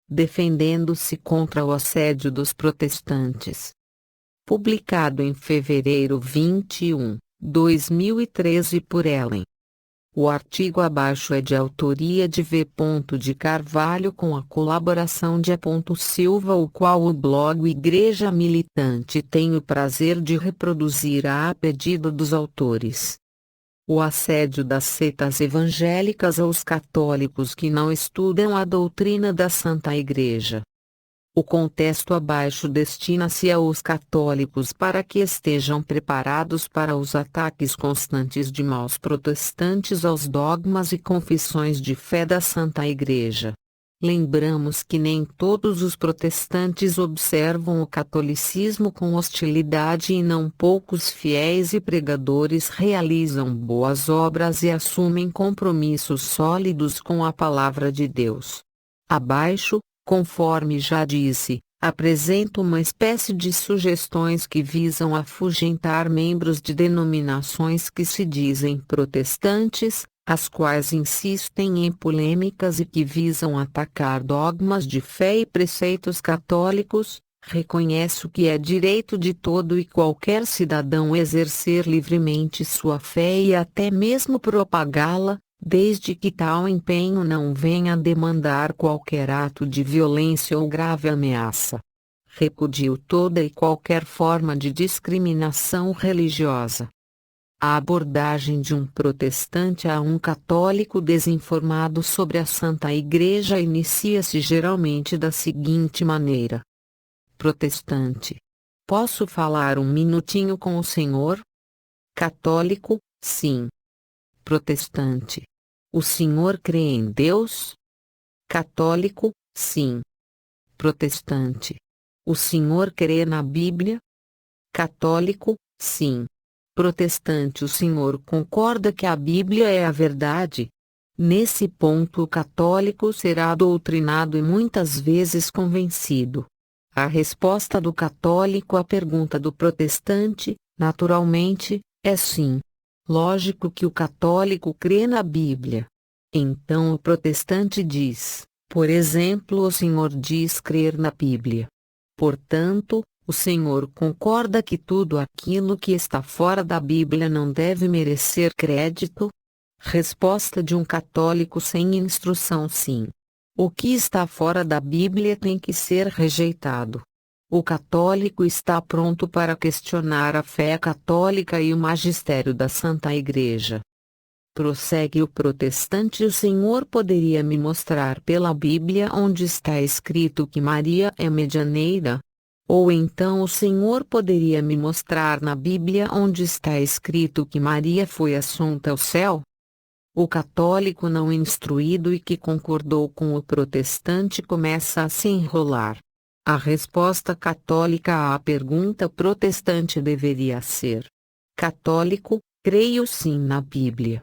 defendendo-se contra o assédio dos protestantes. Publicado em fevereiro 21, 2013 por Ellen. O artigo abaixo é de autoria de V. de Carvalho com a colaboração de E. Silva, o qual o blog Igreja Militante tem o prazer de reproduzir a pedido dos autores. O assédio das seitas evangélicas aos católicos que não estudam a doutrina da Santa Igreja. O contexto abaixo destina-se aos católicos para que estejam preparados para os ataques constantes de maus protestantes aos dogmas e confissões de fé da Santa Igreja. Lembramos que nem todos os protestantes observam o catolicismo com hostilidade e não poucos fiéis e pregadores realizam boas obras e assumem compromissos sólidos com a palavra de Deus. Abaixo, conforme já disse, apresento uma espécie de sugestões que visam afugentar membros de denominações que se dizem protestantes, as quais insistem em polêmicas e que visam atacar dogmas de fé e preceitos católicos. Reconheço que é direito de todo e qualquer cidadão exercer livremente sua fé e até mesmo propagá-la, desde que tal empenho não venha a demandar qualquer ato de violência ou grave ameaça. Repudio toda e qualquer forma de discriminação religiosa. A abordagem de um protestante a um católico desinformado sobre a Santa Igreja inicia-se geralmente da seguinte maneira: Protestante: posso falar um minutinho com o senhor? Católico: sim. Protestante: o senhor crê em Deus? Católico: sim. Protestante: o senhor crê na Bíblia? Católico: sim. Protestante: o senhor concorda que a Bíblia é a verdade? Nesse ponto o católico será doutrinado e muitas vezes convencido. A resposta do católico à pergunta do protestante, naturalmente, é sim. Lógico que o católico crê na Bíblia. Então o protestante diz, por exemplo, o senhor diz crer na Bíblia. Portanto, o senhor concorda que tudo aquilo que está fora da Bíblia não deve merecer crédito? Resposta de um católico sem instrução: sim. O que está fora da Bíblia tem que ser rejeitado. O católico está pronto para questionar a fé católica e o magistério da Santa Igreja. Prossegue o protestante: o senhor poderia me mostrar pela Bíblia onde está escrito que Maria é medianeira? Ou então o senhor poderia me mostrar na Bíblia onde está escrito que Maria foi assunta ao céu? O católico não instruído e que concordou com o protestante começa a se enrolar. A resposta católica à pergunta protestante deveria ser: católico, creio sim na Bíblia.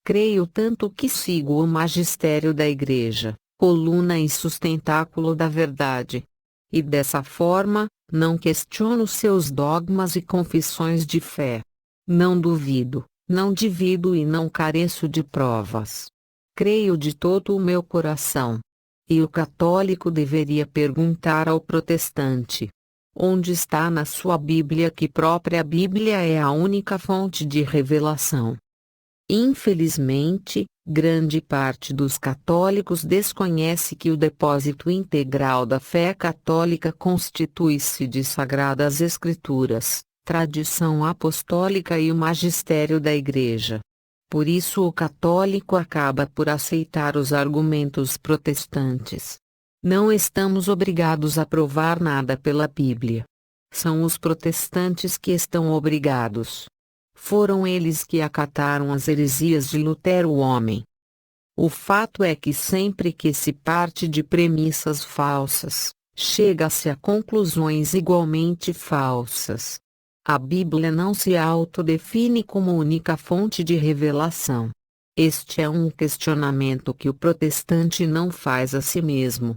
Creio tanto que sigo o magistério da Igreja, coluna e sustentáculo da verdade. E dessa forma, não questiono seus dogmas e confissões de fé. Não duvido, não divido e não careço de provas. Creio de todo o meu coração. E o católico deveria perguntar ao protestante: onde está na sua Bíblia que própria Bíblia é a única fonte de revelação? Infelizmente, grande parte dos católicos desconhece que o depósito integral da fé católica constitui-se de Sagradas Escrituras, tradição apostólica e o magistério da Igreja. Por isso o católico acaba por aceitar os argumentos protestantes. Não estamos obrigados a provar nada pela Bíblia. São os protestantes que estão obrigados. Foram eles que acataram as heresias de Lutero o homem. O fato é que sempre que se parte de premissas falsas, chega-se a conclusões igualmente falsas. A Bíblia não se autodefine como única fonte de revelação. Este é um questionamento que o protestante não faz a si mesmo.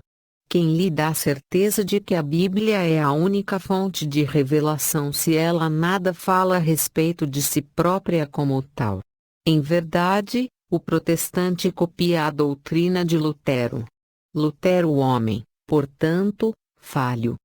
Quem lhe dá certeza de que a Bíblia é a única fonte de revelação se ela nada fala a respeito de si própria como tal? Em verdade, o protestante copia a doutrina de Lutero. Lutero o homem, portanto, falho.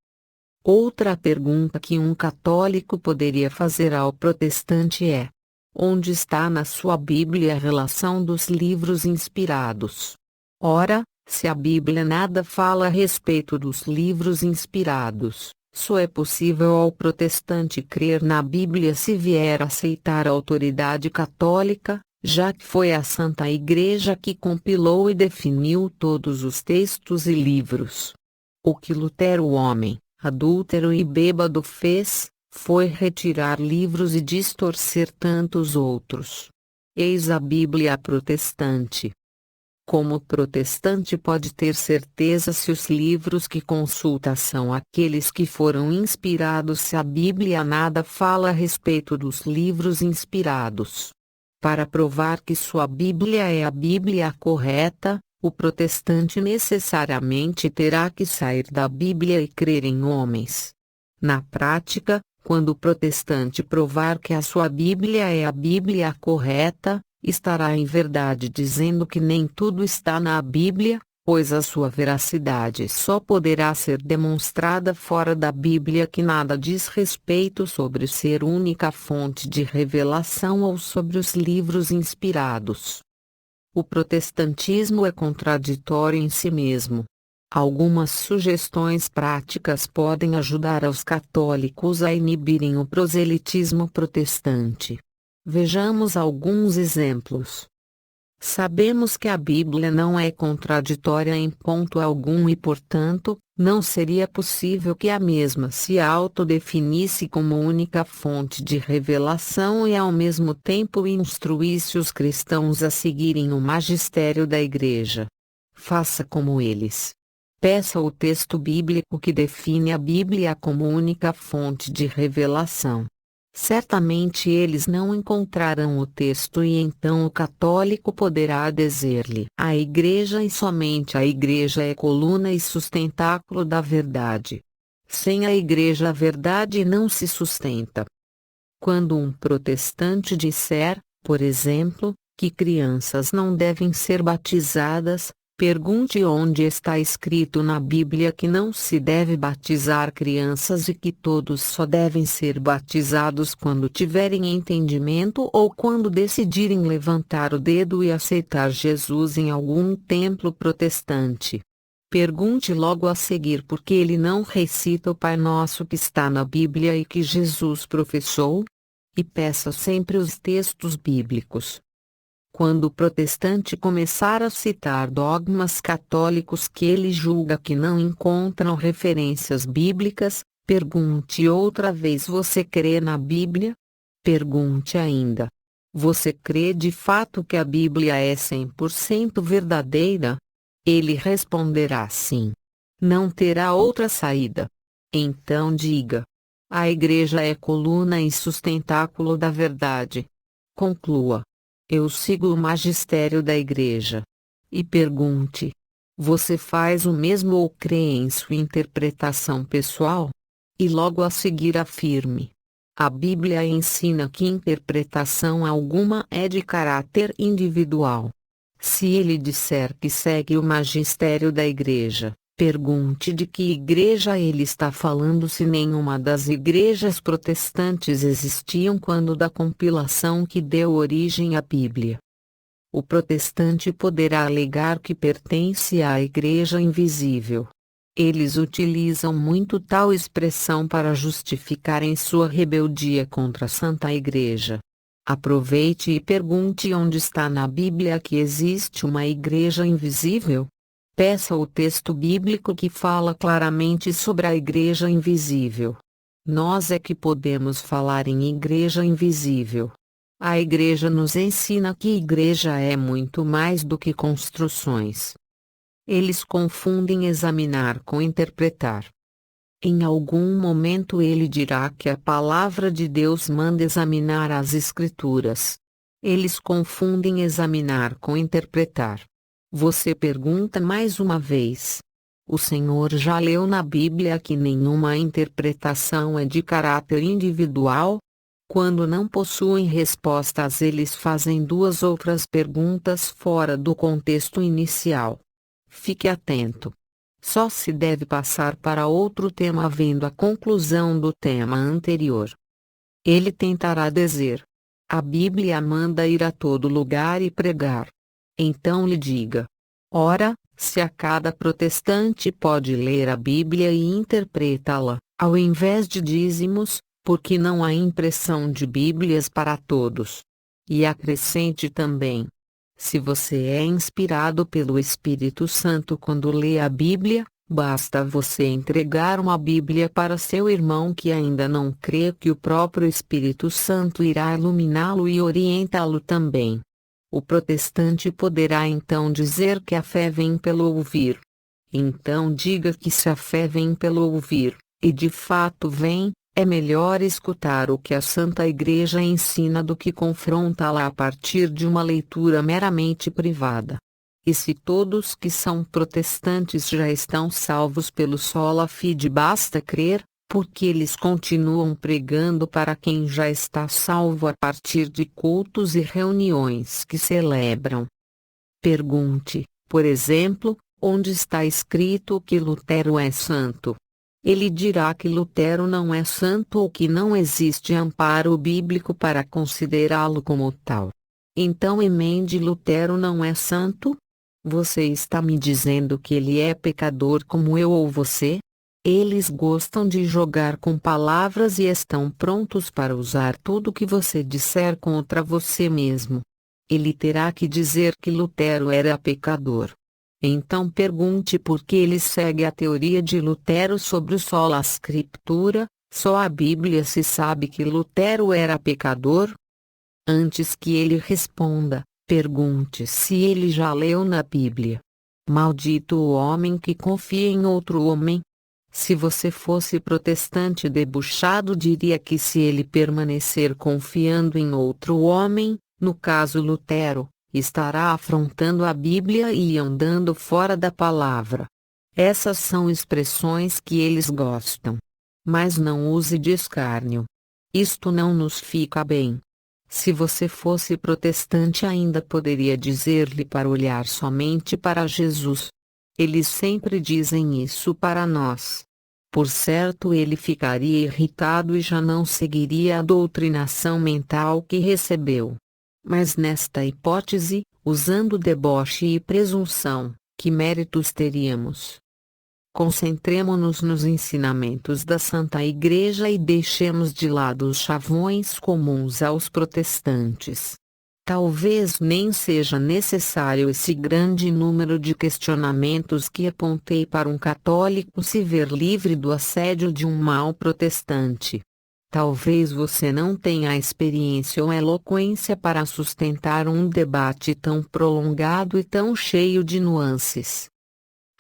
Outra pergunta que um católico poderia fazer ao protestante é: onde está na sua Bíblia a relação dos livros inspirados? Ora, se a Bíblia nada fala a respeito dos livros inspirados, só é possível ao protestante crer na Bíblia se vier a aceitar a autoridade católica, já que foi a Santa Igreja que compilou e definiu todos os textos e livros. O que Lutero, homem adúltero e bêbado, fez, foi retirar livros e distorcer tantos outros. Eis a Bíblia protestante. Como protestante pode ter certeza se os livros que consulta são aqueles que foram inspirados se a Bíblia nada fala a respeito dos livros inspirados? Para provar que sua Bíblia é a Bíblia correta, o protestante necessariamente terá que sair da Bíblia e crer em homens. Na prática, quando o protestante provar que a sua Bíblia é a Bíblia correta, estará em verdade dizendo que nem tudo está na Bíblia, pois a sua veracidade só poderá ser demonstrada fora da Bíblia, que nada diz respeito sobre ser única fonte de revelação ou sobre os livros inspirados. O protestantismo é contraditório em si mesmo. Algumas sugestões práticas podem ajudar os católicos a inibirem o proselitismo protestante. Vejamos alguns exemplos. Sabemos que a Bíblia não é contraditória em ponto algum e, portanto, não seria possível que a mesma se autodefinisse como única fonte de revelação e ao mesmo tempo instruísse os cristãos a seguirem o magistério da Igreja. Faça como eles. Peça o texto bíblico que define a Bíblia como única fonte de revelação. Certamente eles não encontrarão o texto e então o católico poderá dizer-lhe: a Igreja e somente a Igreja é coluna e sustentáculo da verdade. Sem a Igreja a verdade não se sustenta. Quando um protestante disser, por exemplo, que crianças não devem ser batizadas, pergunte onde está escrito na Bíblia que não se deve batizar crianças e que todos só devem ser batizados quando tiverem entendimento ou quando decidirem levantar o dedo e aceitar Jesus em algum templo protestante. Pergunte logo a seguir por que ele não recita o Pai Nosso que está na Bíblia e que Jesus professou. E peça sempre os textos bíblicos. Quando o protestante começar a citar dogmas católicos que ele julga que não encontram referências bíblicas, pergunte outra vez: você crê na Bíblia? Pergunte ainda: você crê de fato que a Bíblia é 100% verdadeira? Ele responderá sim. Não terá outra saída. Então diga: a Igreja é coluna e sustentáculo da verdade. Conclua: eu sigo o magistério da Igreja. E pergunte: você faz o mesmo ou crê em sua interpretação pessoal? E logo a seguir afirme: a Bíblia ensina que interpretação alguma é de caráter individual. Se ele disser que segue o magistério da Igreja, pergunte de que igreja ele está falando, se nenhuma das igrejas protestantes existiam quando da compilação que deu origem à Bíblia. O protestante poderá alegar que pertence à Igreja Invisível. Eles utilizam muito tal expressão para justificarem sua rebeldia contra a Santa Igreja. Aproveite e pergunte onde está na Bíblia que existe uma Igreja Invisível. Peça o texto bíblico que fala claramente sobre a Igreja Invisível. Nós é que podemos falar em Igreja Invisível. A Igreja nos ensina que Igreja é muito mais do que construções. Eles confundem examinar com interpretar. Em algum momento ele dirá que a palavra de Deus manda examinar as Escrituras. Eles confundem examinar com interpretar. Você pergunta mais uma vez: o Senhor já leu na Bíblia que nenhuma interpretação é de caráter individual? Quando não possuem respostas, eles fazem duas outras perguntas fora do contexto inicial. Fique atento. só se deve passar para outro tema havendo a conclusão do tema anterior. Ele tentará dizer: a Bíblia manda ir a todo lugar e pregar. Então lhe diga: ora, se a cada protestante pode ler a Bíblia e interpretá-la, ao invés de dízimos, porque não há impressão de Bíblias para todos. E acrescente também: se você é inspirado pelo Espírito Santo quando lê a Bíblia, basta você entregar uma Bíblia para seu irmão que ainda não crê que o próprio Espírito Santo irá iluminá-lo e orientá-lo também. O protestante poderá então dizer que a fé vem pelo ouvir. Então diga que se a fé vem pelo ouvir, e de fato vem, é melhor escutar o que a Santa Igreja ensina do que confrontá-la a partir de uma leitura meramente privada. E se todos que são protestantes já estão salvos pelo sola fide, basta crer, porque eles continuam pregando para quem já está salvo a partir de cultos e reuniões que celebram. Pergunte, por exemplo, onde está escrito que Lutero é santo. Ele dirá que Lutero não é santo ou que não existe amparo bíblico para considerá-lo como tal. Então emende: Lutero não é santo? Você está me dizendo que ele é pecador como eu ou você? Eles gostam de jogar com palavras e estão prontos para usar tudo o que você disser contra você mesmo. Ele terá que dizer que Lutero era pecador. Então pergunte por que ele segue a teoria de Lutero sobre o sola scriptura, só a Bíblia se sabe que Lutero era pecador? Antes que ele responda, pergunte se ele já leu na Bíblia. Maldito o homem que confia em outro homem. Se você fosse protestante debochado, diria que se ele permanecer confiando em outro homem, no caso Lutero, estará afrontando a Bíblia e andando fora da palavra. Essas são expressões que eles gostam. Mas não use de escárnio. Isto não nos fica bem. Se você fosse protestante, ainda poderia dizer-lhe para olhar somente para Jesus. Eles sempre dizem isso para nós. Por certo, ele ficaria irritado e já não seguiria a doutrinação mental que recebeu. Mas nesta hipótese, usando deboche e presunção, que méritos teríamos? Concentremo-nos nos ensinamentos da Santa Igreja e deixemos de lado os chavões comuns aos protestantes. Talvez nem seja necessário esse grande número de questionamentos que apontei para um católico se ver livre do assédio de um mau protestante. Talvez você não tenha a experiência ou eloquência para sustentar um debate tão prolongado e tão cheio de nuances.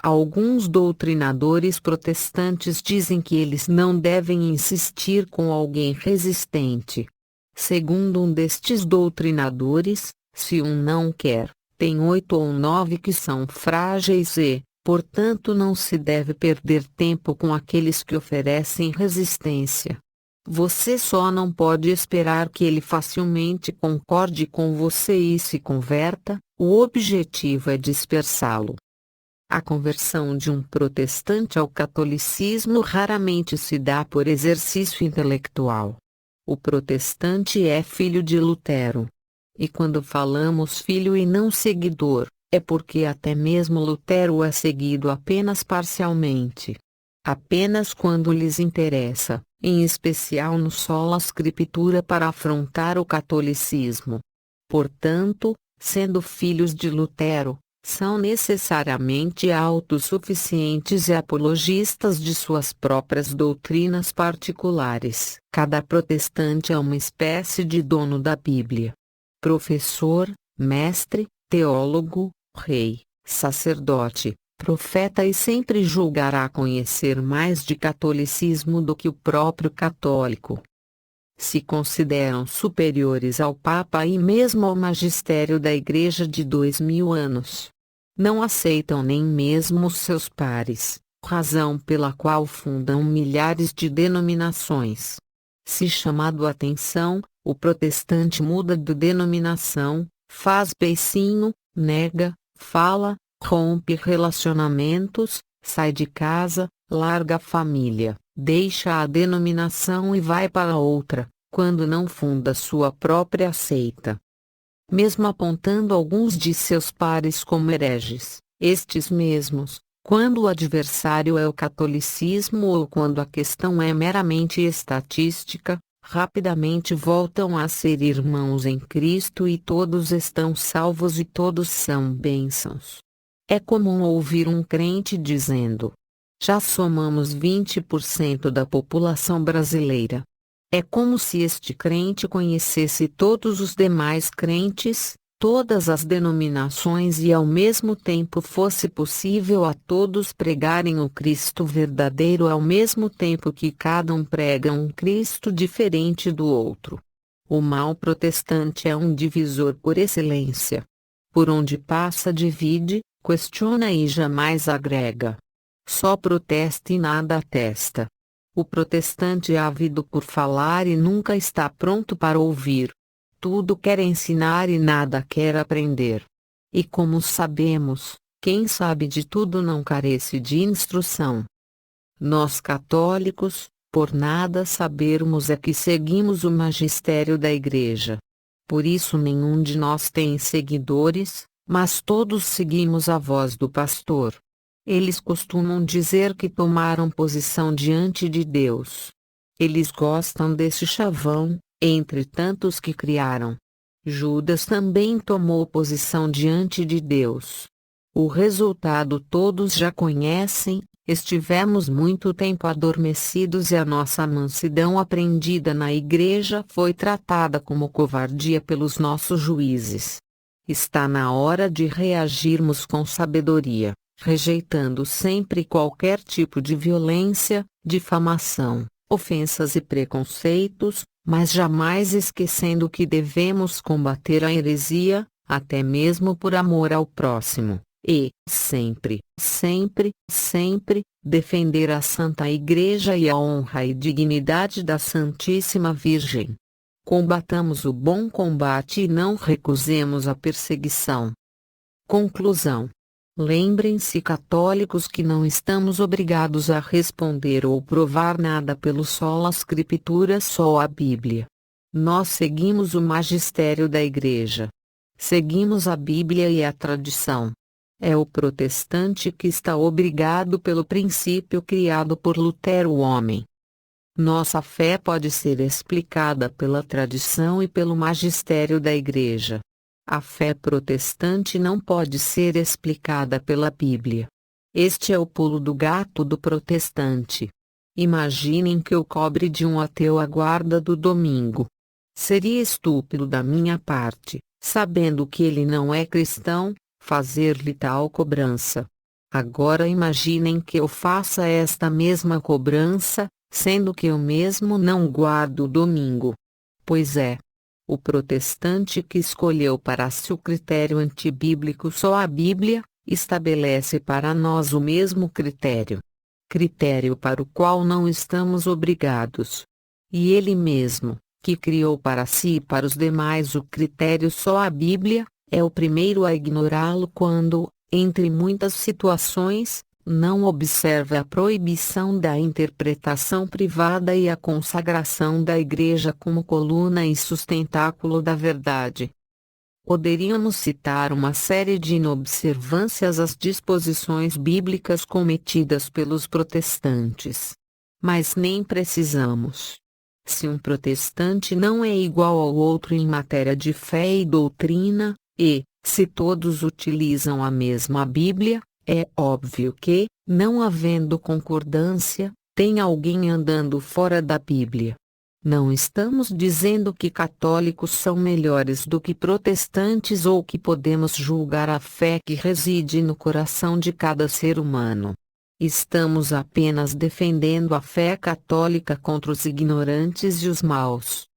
Alguns doutrinadores protestantes dizem que eles não devem insistir com alguém resistente. Segundo um destes doutrinadores, se um não quer, tem 8 ou 9 que são frágeis e, portanto, não se deve perder tempo com aqueles que oferecem resistência. Você só não pode esperar que ele facilmente concorde com você e se converta, o objetivo é dispersá-lo. A conversão de um protestante ao catolicismo raramente se dá por exercício intelectual. O protestante é filho de Lutero. E quando falamos filho e não seguidor, é porque até mesmo Lutero é seguido apenas parcialmente. Apenas quando lhes interessa, em especial no sola scriptura, para afrontar o catolicismo. Portanto, sendo filhos de Lutero, são necessariamente autossuficientes e apologistas de suas próprias doutrinas particulares. Cada protestante é uma espécie de dono da Bíblia. Professor, mestre, teólogo, rei, sacerdote, profeta, e sempre julgará conhecer mais de catolicismo do que o próprio católico. Se consideram superiores ao Papa e mesmo ao magistério da Igreja de 2000 anos. Não aceitam nem mesmo os seus pares, razão pela qual fundam milhares de denominações. Se chamado a atenção, o protestante muda de denominação, faz beicinho, nega, fala, rompe relacionamentos, sai de casa, larga a família, deixa a denominação e vai para outra, quando não funda sua própria seita. Mesmo apontando alguns de seus pares como hereges, estes mesmos, quando o adversário é o catolicismo ou quando a questão é meramente estatística, rapidamente voltam a ser irmãos em Cristo e todos estão salvos e todos são bênçãos. É comum ouvir um crente dizendo: já somamos 20% da população brasileira. É como se este crente conhecesse todos os demais crentes, todas as denominações e ao mesmo tempo fosse possível a todos pregarem o Cristo verdadeiro ao mesmo tempo que cada um prega um Cristo diferente do outro. O mal protestante é um divisor por excelência. Por onde passa divide, questiona e jamais agrega. Só protesta e nada atesta. O protestante é ávido por falar e nunca está pronto para ouvir. Tudo quer ensinar e nada quer aprender. E como sabemos, quem sabe de tudo não carece de instrução. Nós católicos, por nada sabermos é que seguimos o magistério da Igreja. Por isso nenhum de nós tem seguidores, mas todos seguimos a voz do pastor. Eles costumam dizer que tomaram posição diante de Deus. Eles gostam desse chavão, entre tantos que criaram. Judas também tomou posição diante de Deus. O resultado todos já conhecem: estivemos muito tempo adormecidos e a nossa mansidão aprendida na Igreja foi tratada como covardia pelos nossos juízes. Está na hora de reagirmos com sabedoria, rejeitando sempre qualquer tipo de violência, difamação, ofensas e preconceitos, mas jamais esquecendo que devemos combater a heresia, até mesmo por amor ao próximo, e, sempre, sempre, sempre, defender a Santa Igreja e a honra e dignidade da Santíssima Virgem. Combatamos o bom combate e não recusemos a perseguição. Conclusão. Lembrem-se, católicos, que não estamos obrigados a responder ou provar nada pelo sola Escritura, só a Bíblia. Nós seguimos o magistério da Igreja. Seguimos a Bíblia e a tradição. É o protestante que está obrigado pelo princípio criado por Lutero, o homem. Nossa fé pode ser explicada pela tradição e pelo magistério da Igreja. A fé protestante não pode ser explicada pela Bíblia. Este é o pulo do gato do protestante. Imaginem que eu cobre de um ateu a guarda do domingo. Seria estúpido da minha parte, sabendo que ele não é cristão, fazer-lhe tal cobrança. Agora imaginem que eu faça esta mesma cobrança, sendo que eu mesmo não guardo o domingo. Pois é. O protestante que escolheu para si o critério antibíblico só a Bíblia, estabelece para nós o mesmo critério. Critério para o qual não estamos obrigados. E ele mesmo, que criou para si e para os demais o critério só a Bíblia, é o primeiro a ignorá-lo quando, entre muitas situações, não observa a proibição da interpretação privada e a consagração da Igreja como coluna e sustentáculo da verdade. Poderíamos citar uma série de inobservâncias às disposições bíblicas cometidas pelos protestantes. Mas nem precisamos. Se um protestante não é igual ao outro em matéria de fé e doutrina, e, se todos utilizam a mesma Bíblia, é óbvio que, não havendo concordância, tem alguém andando fora da Bíblia. Não estamos dizendo que católicos são melhores do que protestantes ou que podemos julgar a fé que reside no coração de cada ser humano. Estamos apenas defendendo a fé católica contra os ignorantes e os maus.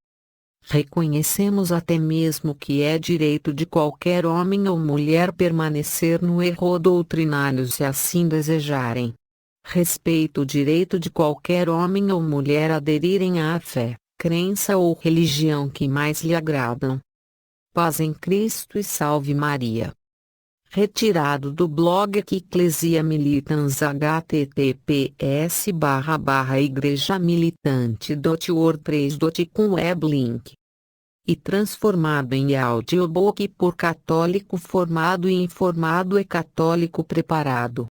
Reconhecemos até mesmo que é direito de qualquer homem ou mulher permanecer no erro doutrinário se assim desejarem. Respeito o direito de qualquer homem ou mulher aderirem à fé, crença ou religião que mais lhe agradam. Paz em Cristo e salve Maria. retirado do blog Ecclesia Militans https://igrejamilitante.wordpress.com weblink e transformado em audiobook por católico formado e informado e católico preparado.